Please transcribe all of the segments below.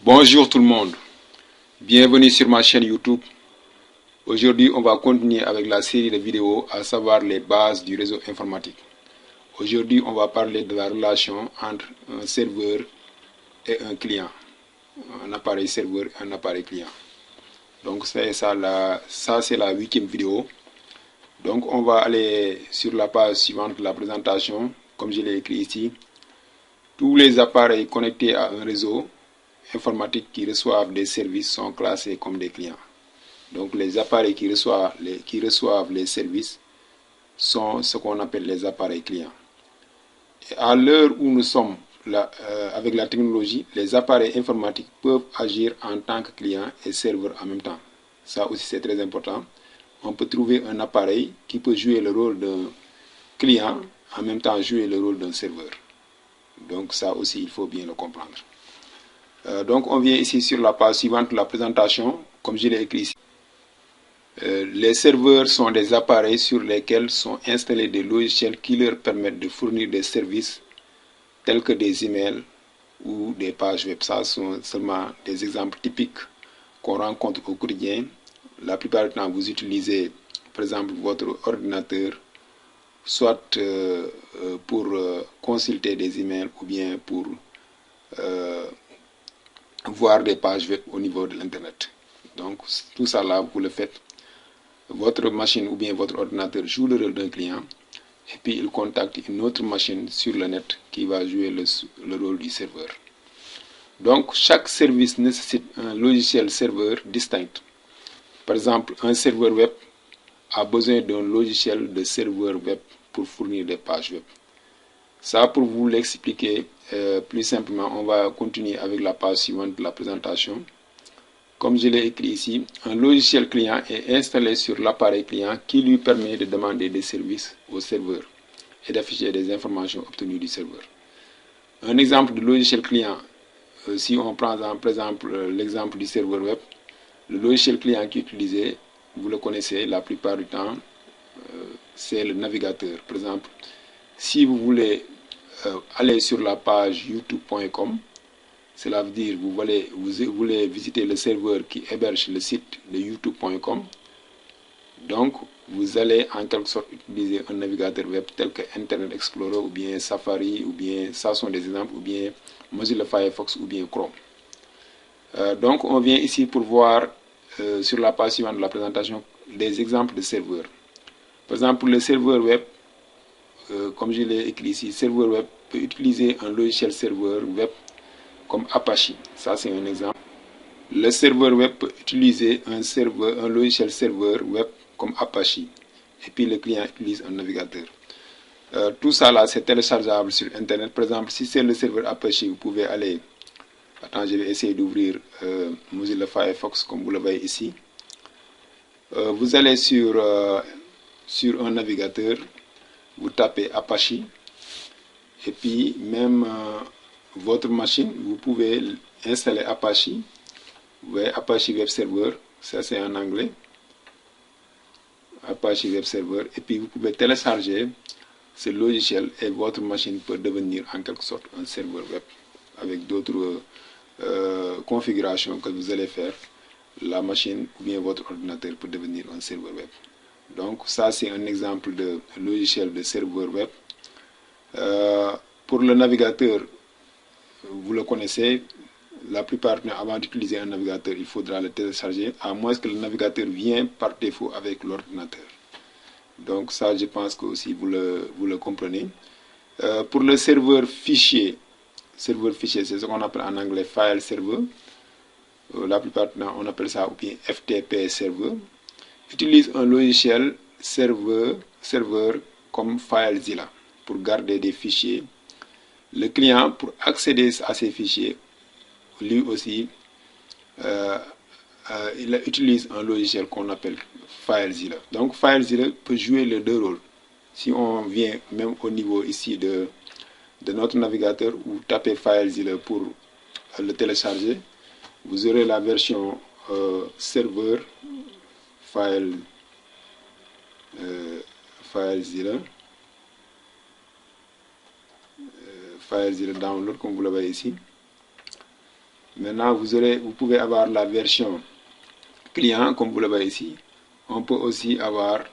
Bonjour tout le monde, bienvenue sur ma chaîne YouTube. Aujourd'hui, on va continuer avec la série de vidéos, à savoir les bases du réseau informatique. Aujourd'hui, on va parler de la relation entre un serveur et un client, un appareil serveur et un appareil client. Donc c'est ça, c'est la 8e vidéo. Donc on va aller sur la page suivante de la présentation, comme je l'ai écrit ici. Tous les appareils connectés à un réseau informatique qui reçoivent des services sont classés comme des clients. Donc les appareils qui reçoivent les services sont ce qu'on appelle les appareils clients. Et à l'heure où nous sommes avec la technologie, les appareils informatiques peuvent agir en tant que client et serveur en même temps. Ça aussi c'est très important. On peut trouver un appareil qui peut jouer le rôle d'un client, en même temps jouer le rôle d'un serveur. Donc ça aussi il faut bien le comprendre. Donc on vient ici sur la page suivante de la présentation, comme je l'ai écrit ici. Les serveurs sont des appareils sur lesquels sont installés des logiciels qui leur permettent de fournir des services tels que des emails ou des pages web. Ça sont seulement des exemples typiques qu'on rencontre au quotidien. La plupart du temps, vous utilisez par exemple votre ordinateur soit pour consulter des emails ou bien pour voir des pages web au niveau de l'internet. Donc tout ça là, vous le faites. Votre machine ou bien votre ordinateur joue le rôle d'un client et puis il contacte une autre machine sur le net qui va jouer le rôle du serveur. Donc chaque service nécessite un logiciel serveur distinct. Par exemple, un serveur web a besoin d'un logiciel de serveur web pour fournir des pages web. Ça, pour vous l'expliquer plus simplement, on va continuer avec la page suivante de la présentation. Comme je l'ai écrit ici, un logiciel client est installé sur l'appareil client qui lui permet de demander des services au serveur et d'afficher des informations obtenues du serveur. Un exemple de logiciel client, si on prend par exemple l'exemple du serveur web, le logiciel client qui est utilisé, vous le connaissez la plupart du temps, c'est le navigateur. Par exemple, si vous voulez aller sur la page youtube.com, cela veut dire que vous voulez visiter le serveur qui héberge le site de youtube.com. Donc, vous allez en quelque sorte utiliser un navigateur web tel que Internet Explorer ou bien Safari ou bien, ça sont des exemples, ou bien Mozilla Firefox ou bien Chrome. Donc, on vient ici pour voir sur la page suivante de la présentation des exemples de serveurs. Par exemple, pour le serveur web, comme je l'ai écrit ici, serveur web peut utiliser un logiciel serveur web comme Apache. Ça, c'est un exemple. Le serveur web peut utiliser un logiciel serveur web comme Apache. Et puis le client utilise un navigateur. Tout ça là, c'est téléchargeable sur Internet. Par exemple, si c'est le serveur Apache, vous pouvez aller... Attends, je vais essayer d'ouvrir Mozilla Firefox comme vous le voyez ici. Vous allez sur un navigateur, vous tapez Apache. Et puis même votre machine, vous pouvez installer Apache. Vous voyez Apache Web Server, ça c'est en anglais. Apache Web Server. Et puis vous pouvez télécharger ce logiciel et votre machine peut devenir en quelque sorte un serveur web avec d'autres configurations que vous allez faire. La machine ou bien votre ordinateur peut devenir un serveur web. Donc ça c'est un exemple de logiciel de serveur web. Pour le navigateur, vous le connaissez, la plupart du temps, avant d'utiliser un navigateur, il faudra le télécharger, à moins que le navigateur vienne par défaut avec l'ordinateur. Donc ça, je pense que aussi vous le comprenez. Pour le serveur fichier, c'est ce qu'on appelle en anglais file server. La plupart du temps, on appelle ça ou bien FTP server. Utilise un logiciel serveur comme FileZilla pour garder des fichiers. Le client, pour accéder à ces fichiers, lui aussi, il utilise un logiciel qu'on appelle FileZilla. Donc FileZilla peut jouer les deux rôles. Si on vient même au niveau ici de notre navigateur, vous tapez FileZilla pour le télécharger, vous aurez la version serveur FileZilla download comme vous le voyez ici. Maintenant, vous pouvez avoir la version client, comme vous le voyez ici. On peut aussi avoir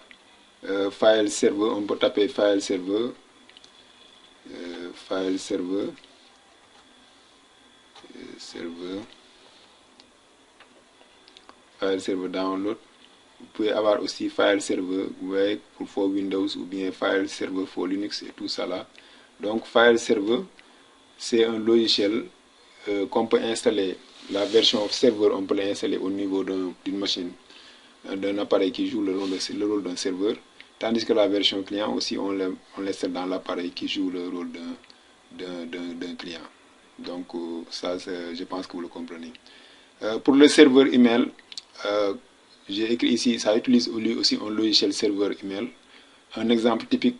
file server, on peut taper file server, file server, file server download. Vous pouvez avoir aussi file server, vous voyez, pour Windows ou bien file server pour Linux et tout ça là. Donc file server, c'est un logiciel qu'on peut installer. La version serveur, on peut l'installer au niveau d'une machine, d'un appareil qui joue le rôle d'un serveur. Tandis que la version client aussi, on l'installe dans l'appareil qui joue le rôle d'un client. Donc ça, je pense que vous le comprenez. Pour le serveur email, j'ai écrit ici, ça utilise aussi un logiciel serveur email. Un exemple typique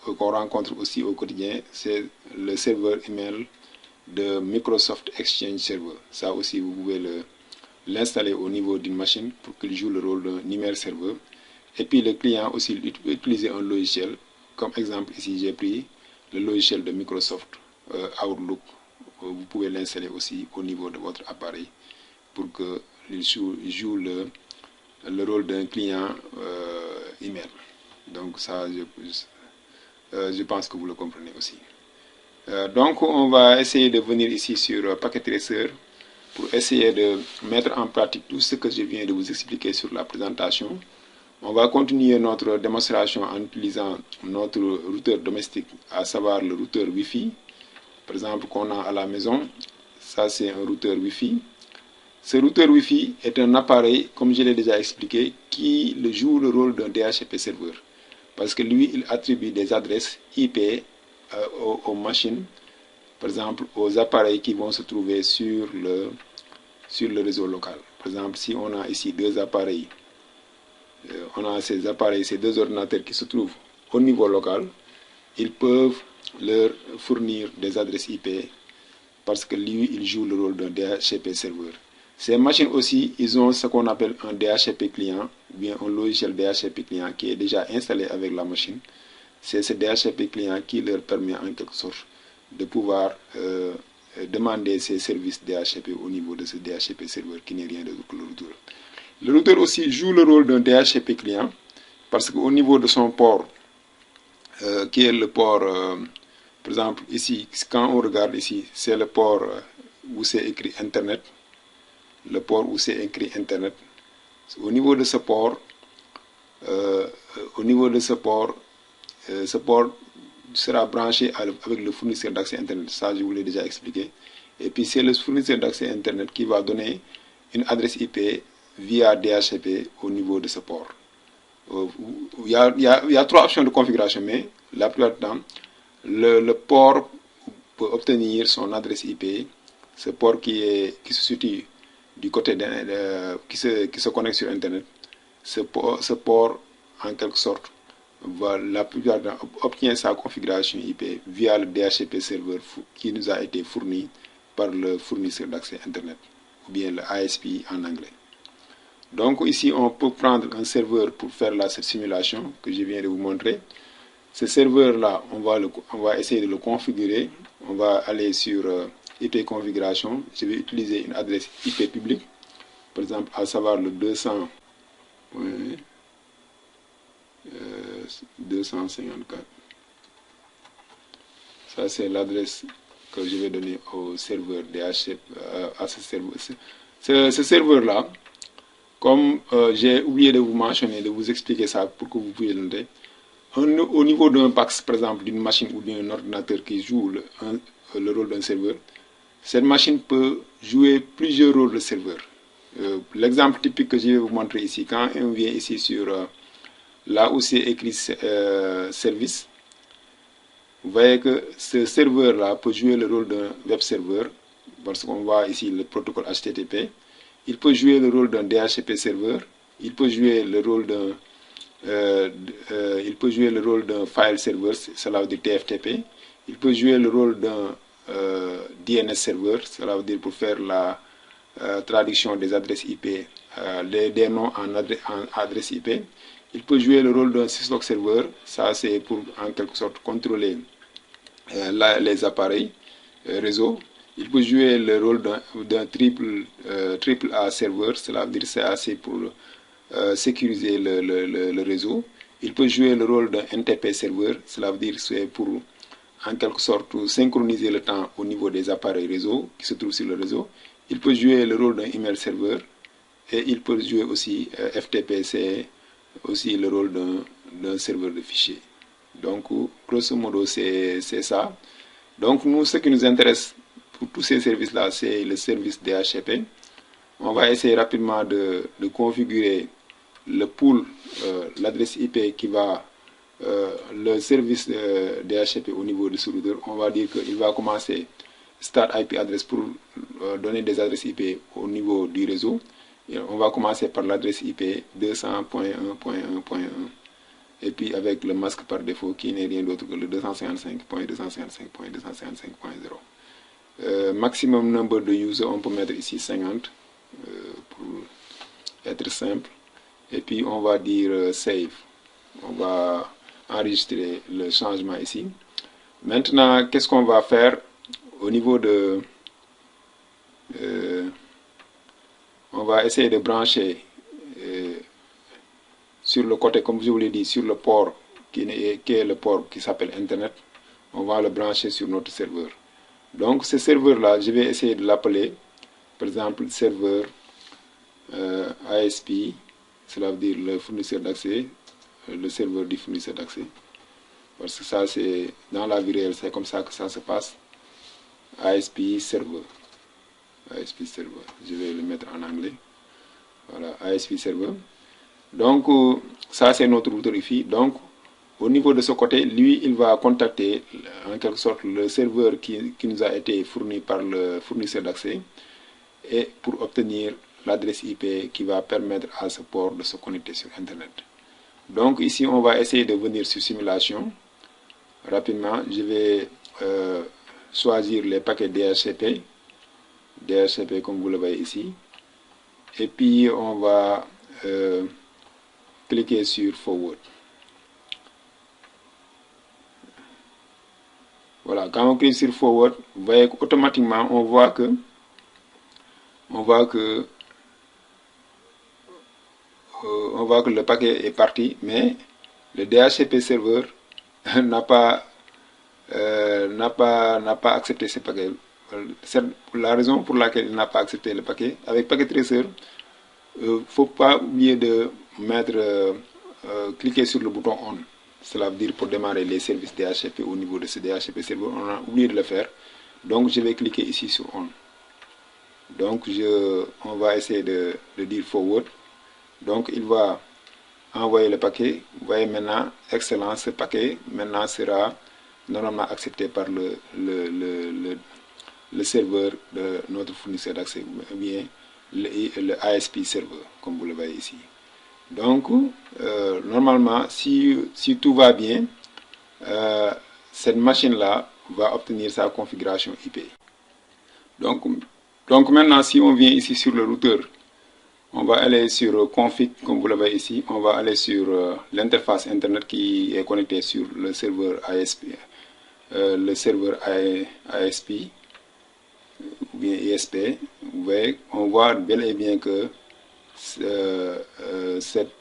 qu'on rencontre aussi au quotidien, c'est le serveur email de Microsoft Exchange Server. Ça aussi, vous pouvez l'installer au niveau d'une machine pour qu'il joue le rôle d'un email serveur. Et puis le client aussi utiliser un logiciel. Comme exemple ici, j'ai pris le logiciel de Microsoft Outlook. Vous pouvez l'installer aussi au niveau de votre appareil pour qu'il joue le rôle d'un client email. Donc ça, je pense que vous le comprenez aussi. Donc on va essayer de venir ici sur Packet Tracer pour essayer de mettre en pratique tout ce que je viens de vous expliquer sur la présentation. On va continuer notre démonstration en utilisant notre routeur domestique, à savoir le routeur Wi-Fi, par exemple qu'on a à la maison. Ça c'est un routeur Wi-Fi. Ce routeur Wi-Fi est un appareil, comme je l'ai déjà expliqué, qui joue le rôle d'un DHCP serveur. Parce que lui, il attribue des adresses IP aux machines, par exemple aux appareils qui vont se trouver sur le réseau local. Par exemple, si on a ici deux appareils, on a ces deux ordinateurs qui se trouvent au niveau local, ils peuvent leur fournir des adresses IP parce que lui, il joue le rôle d'un DHCP serveur. Ces machines aussi, ils ont ce qu'on appelle un DHCP client, ou bien un logiciel DHCP client qui est déjà installé avec la machine. C'est ce DHCP client qui leur permet en quelque sorte de pouvoir demander ces services DHCP au niveau de ce DHCP serveur qui n'est rien d'autre que le routeur. Le routeur aussi joue le rôle d'un DHCP client parce qu'au niveau de son port, qui est le port, par exemple ici, quand on regarde ici, c'est le port où c'est écrit Internet. Le port où c'est écrit Internet. Au niveau de ce port, ce port sera branché avec le fournisseur d'accès Internet. Ça, je vous l'ai déjà expliqué. Et puis, c'est le fournisseur d'accès Internet qui va donner une adresse IP via DHCP au niveau de ce port. Il y a trois options de configuration, mais la plupart du temps, le port peut obtenir son adresse IP. Ce port qui se situe du côté qui se connecte sur Internet, ce port, en quelque sorte, la plupart du temps, obtient sa configuration IP via le DHCP serveur qui nous a été fourni par le fournisseur d'accès Internet, ou bien le ISP en anglais. Donc ici, on peut prendre un serveur pour faire cette simulation que je viens de vous montrer. Ce serveur-là, on va essayer de le configurer. On va aller sur IP configuration. Je vais utiliser une adresse IP publique, par exemple, à savoir le 254. Ça, c'est l'adresse que je vais donner au serveur DHCP, à ce serveur. Ce serveur-là, comme j'ai oublié de vous mentionner, de vous expliquer ça pour que vous puissiez le noter, au niveau d'un PAX, par exemple, d'une machine ou d'un ordinateur qui joue le rôle d'un serveur, cette machine peut jouer plusieurs rôles de serveur. L'exemple typique que je vais vous montrer ici, quand on vient ici sur là où c'est écrit service, vous voyez que ce serveur-là peut jouer le rôle d'un web serveur, parce qu'on voit ici le protocole HTTP. Il peut jouer le rôle d'un DHCP serveur, il peut jouer le rôle d'un file serveur, cela veut dire TFTP. Il peut jouer le rôle d'un DNS serveur, cela veut dire pour faire la traduction des adresses IP, des noms en adresse IP. Il peut jouer le rôle d'un syslog serveur, ça c'est pour en quelque sorte contrôler les appareils réseau. Il peut jouer le rôle d'un triple A serveur, cela veut dire c'est assez pour sécuriser le réseau. Il peut jouer le rôle d'un NTP serveur, cela veut dire c'est pour en quelque sorte synchroniser le temps au niveau des appareils réseau qui se trouvent sur le réseau. Il peut jouer le rôle d'un email serveur et il peut jouer aussi FTP, c'est aussi le rôle d'un serveur de fichiers. Donc, grosso modo, c'est ça. Donc, nous, ce qui nous intéresse pour tous ces services-là, c'est le service DHCP. On va essayer rapidement de configurer le pool, l'adresse IP qui va, le service DHCP au niveau de ce routeur. On va dire qu'il va commencer start IP address pour donner des adresses IP au niveau du réseau. Et on va commencer par l'adresse IP 200.1.1.1 et puis avec le masque par défaut qui n'est rien d'autre que le 255.255.255.0. Maximum number de users, on peut mettre ici 50 pour être simple. Et puis on va dire save. On va enregistrer le changement ici. Maintenant, qu'est-ce qu'on va faire au niveau de... on va essayer de brancher sur le côté, comme je vous l'ai dit, sur le port qui est le port qui s'appelle Internet. On va le brancher sur notre serveur. Donc ce serveur-là, je vais essayer de l'appeler, par exemple, serveur ASP, cela veut dire le fournisseur d'accès, le serveur du fournisseur d'accès. Parce que ça, c'est dans la vie réelle, c'est comme ça que ça se passe. ASP serveur. ASP serveur. Je vais le mettre en anglais. Voilà, ASP serveur. Donc, ça, c'est notre routeur Wi-Fi. Donc, au niveau de ce côté, lui, il va contacter en quelque sorte le serveur qui nous a été fourni par le fournisseur d'accès et pour obtenir l'adresse IP qui va permettre à ce port de se connecter sur Internet. Donc, ici, on va essayer de venir sur simulation. Rapidement, je vais choisir les paquets DHCP. DHCP comme vous le voyez ici. Et puis, on va cliquer sur Forward. Voilà, quand on clique sur Forward, vous voyez qu'automatiquement, on voit que le paquet est parti, mais le DHCP serveur n'a pas accepté ce paquet. C'est la raison pour laquelle il n'a pas accepté le paquet. Avec Packet Tracer, il ne faut pas oublier de cliquer sur le bouton On. Cela veut dire pour démarrer les services DHCP au niveau de ce DHCP serveur. On a oublié de le faire. Donc je vais cliquer ici sur On. Donc on va essayer de dire Forward. Donc il va envoyer le paquet. Vous voyez maintenant, excellent, ce paquet maintenant sera normalement accepté par le serveur de notre fournisseur d'accès, ou bien le ASP serveur, comme vous le voyez ici. Donc, normalement, si tout va bien, cette machine-là va obtenir sa configuration IP. Donc maintenant, si on vient ici sur le routeur, on va aller sur config, comme vous le voyez ici. On va aller sur l'interface Internet qui est connectée sur le serveur ASP, ASP ou bien ISP. Vous voyez, on voit bel et bien que cette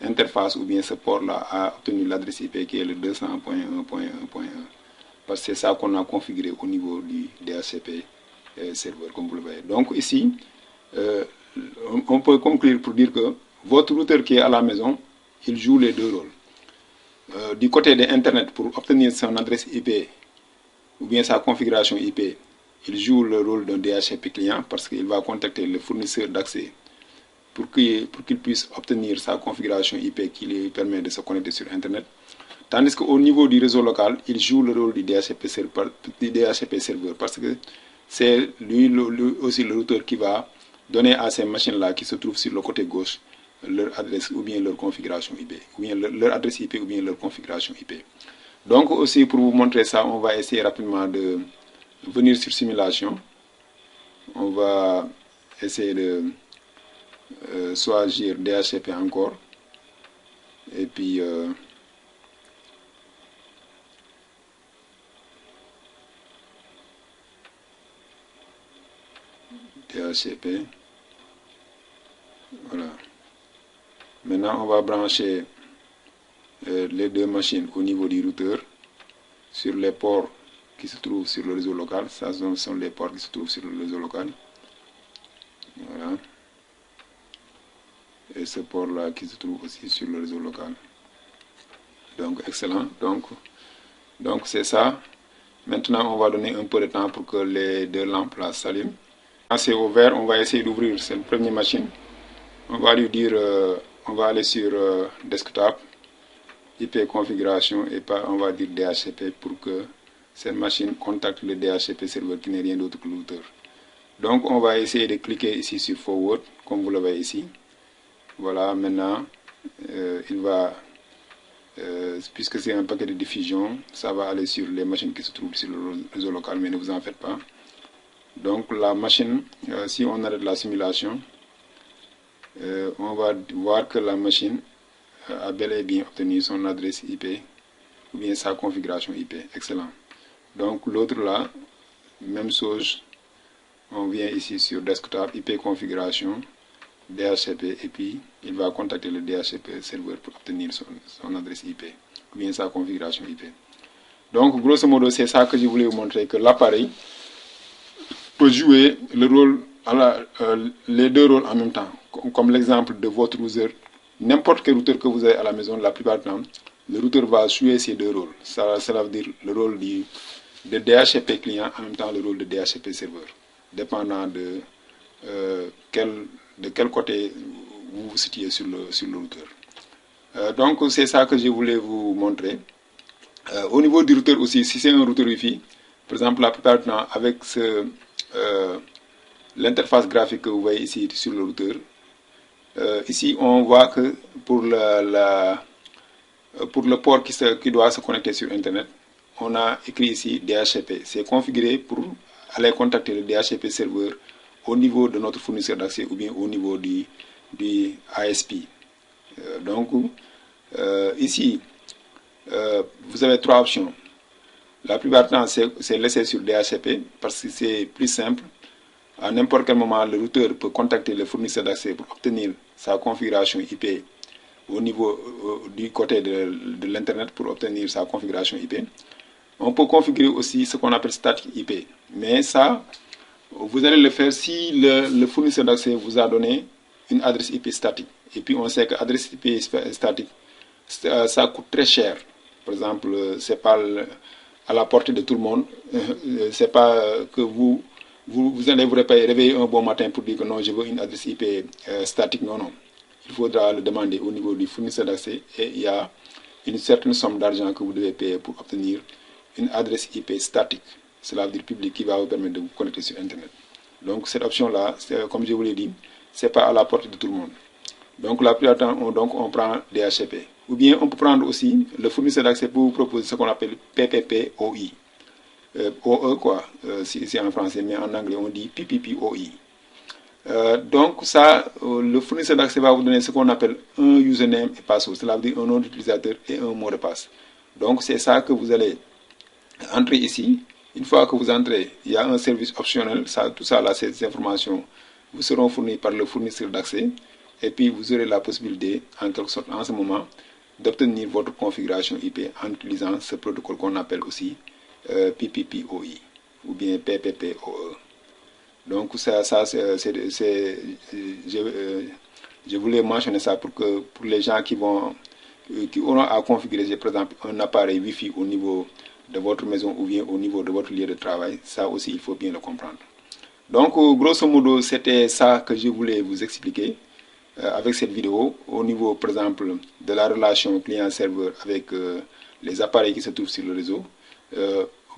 interface ou bien ce port-là a obtenu l'adresse IP qui est le 200.1.1.1 parce que c'est ça qu'on a configuré au niveau du DHCP serveur, comme vous le voyez. Donc ici, on peut conclure pour dire que votre routeur qui est à la maison, il joue les deux rôles. Du côté de Internet, pour obtenir son adresse IP ou bien sa configuration IP, il joue le rôle d'un DHCP client parce qu'il va contacter le fournisseur d'accès pour qu'il puisse obtenir sa configuration IP qui lui permet de se connecter sur Internet. Tandis qu'au niveau du réseau local, il joue le rôle du DHCP serveur parce que c'est lui aussi le routeur qui va donner à ces machines-là qui se trouvent sur le côté gauche leur adresse ou bien leur configuration IP, ou bien leur adresse IP ou bien leur configuration IP. Donc aussi pour vous montrer ça, on va essayer rapidement de venir sur simulation. On va essayer de choisir DHCP encore. Et puis DHCP. Voilà. Maintenant, on va brancher les deux machines au niveau du routeur sur les ports qui se trouvent sur le réseau local. Ça, ce sont les ports qui se trouvent sur le réseau local. Voilà. Et ce port-là qui se trouve aussi sur le réseau local. Donc, excellent. Donc c'est ça. Maintenant, on va donner un peu de temps pour que les deux lampes là s'allument. Quand c'est ouvert, on va essayer d'ouvrir cette première machine. On va lui dire, on va aller sur desktop, IP configuration et on va dire DHCP pour que cette machine contacte le DHCP serveur qui n'est rien d'autre que le routeur. Donc on va essayer de cliquer ici sur forward comme vous le voyez ici. Voilà, maintenant il va, puisque c'est un paquet de diffusion, ça va aller sur les machines qui se trouvent sur le réseau local, mais ne vous en faites pas. Donc la machine, si on arrête la simulation, on va voir que la machine a bel et bien obtenu son adresse IP ou bien sa configuration IP. Excellent. Donc l'autre là, même chose, on vient ici sur desktop, IP configuration, DHCP et puis il va contacter le DHCP serveur pour obtenir son adresse IP ou bien sa configuration IP. Donc grosso modo c'est ça que je voulais vous montrer, que l'appareil peut jouer le rôle, les deux rôles en même temps, comme l'exemple de votre routeur. N'importe quel routeur que vous avez à la maison, la plupart du temps, le routeur va jouer ces deux rôles. Cela veut dire le rôle de DHCP client, en même temps le rôle de DHCP serveur, dépendant de quel côté vous vous situez sur le routeur. Donc c'est ça que je voulais vous montrer. Au niveau du routeur aussi, si c'est un routeur Wi-Fi, par exemple la plupart du temps avec l'interface graphique que vous voyez ici sur le routeur, ici on voit que pour le port qui doit se connecter sur internet, on a écrit ici DHCP. C'est configuré pour aller contacter le DHCP serveur au niveau de notre fournisseur d'accès ou bien au niveau du ASP. Donc ici vous avez trois options. La plupart du temps c'est laissé sur DHCP parce que c'est plus simple. À n'importe quel moment, le routeur peut contacter le fournisseur d'accès pour obtenir sa configuration IP au niveau du côté de l'internet pour obtenir sa configuration IP. On peut configurer aussi ce qu'on appelle static IP. Mais ça, vous allez le faire si le fournisseur d'accès vous a donné une adresse IP statique. Et puis on sait que l'adresse IP statique, ça coûte très cher. Par exemple, c'est pas à la portée de tout le monde. C'est pas que vous allez vous réveiller un bon matin pour dire que non, je veux une adresse IP statique. Non, non. Il faudra le demander au niveau du fournisseur d'accès et il y a une certaine somme d'argent que vous devez payer pour obtenir une adresse IP statique. Cela veut dire public, qui va vous permettre de vous connecter sur Internet. Donc cette option-là, comme je vous l'ai dit, ce n'est pas à la portée de tout le monde. Donc la plupart du temps, on prend DHCP. Ou bien on peut prendre aussi le fournisseur d'accès pour vous proposer ce qu'on appelle PPPoE. OE quoi, c'est en français, mais en anglais on dit PPPoE. Donc ça, le fournisseur d'accès va vous donner ce qu'on appelle un username et password, cela veut dire un nom d'utilisateur et un mot de passe. Donc c'est ça que vous allez entrer ici. Une fois que vous entrez, il y a un service optionnel, tout ça là, ces informations vous seront fournies par le fournisseur d'accès et puis vous aurez la possibilité, en quelque sorte en ce moment, d'obtenir votre configuration IP en utilisant ce protocole qu'on appelle aussi PPPoE ou bien PPPoE. Donc ça je voulais mentionner ça pour les gens qui auront à configurer par exemple un appareil Wi-Fi au niveau de votre maison ou bien au niveau de votre lieu de travail. Ça aussi il faut bien le comprendre. Donc grosso modo c'était ça que je voulais vous expliquer avec cette vidéo au niveau par exemple de la relation client-serveur avec les appareils qui se trouvent sur le réseau.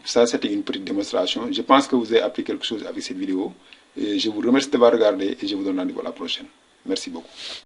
Ça c'était une petite démonstration. Je pense que vous avez appris quelque chose avec cette vidéo. Et je vous remercie d'avoir regardé et je vous donne rendez-vous à la prochaine. Merci beaucoup.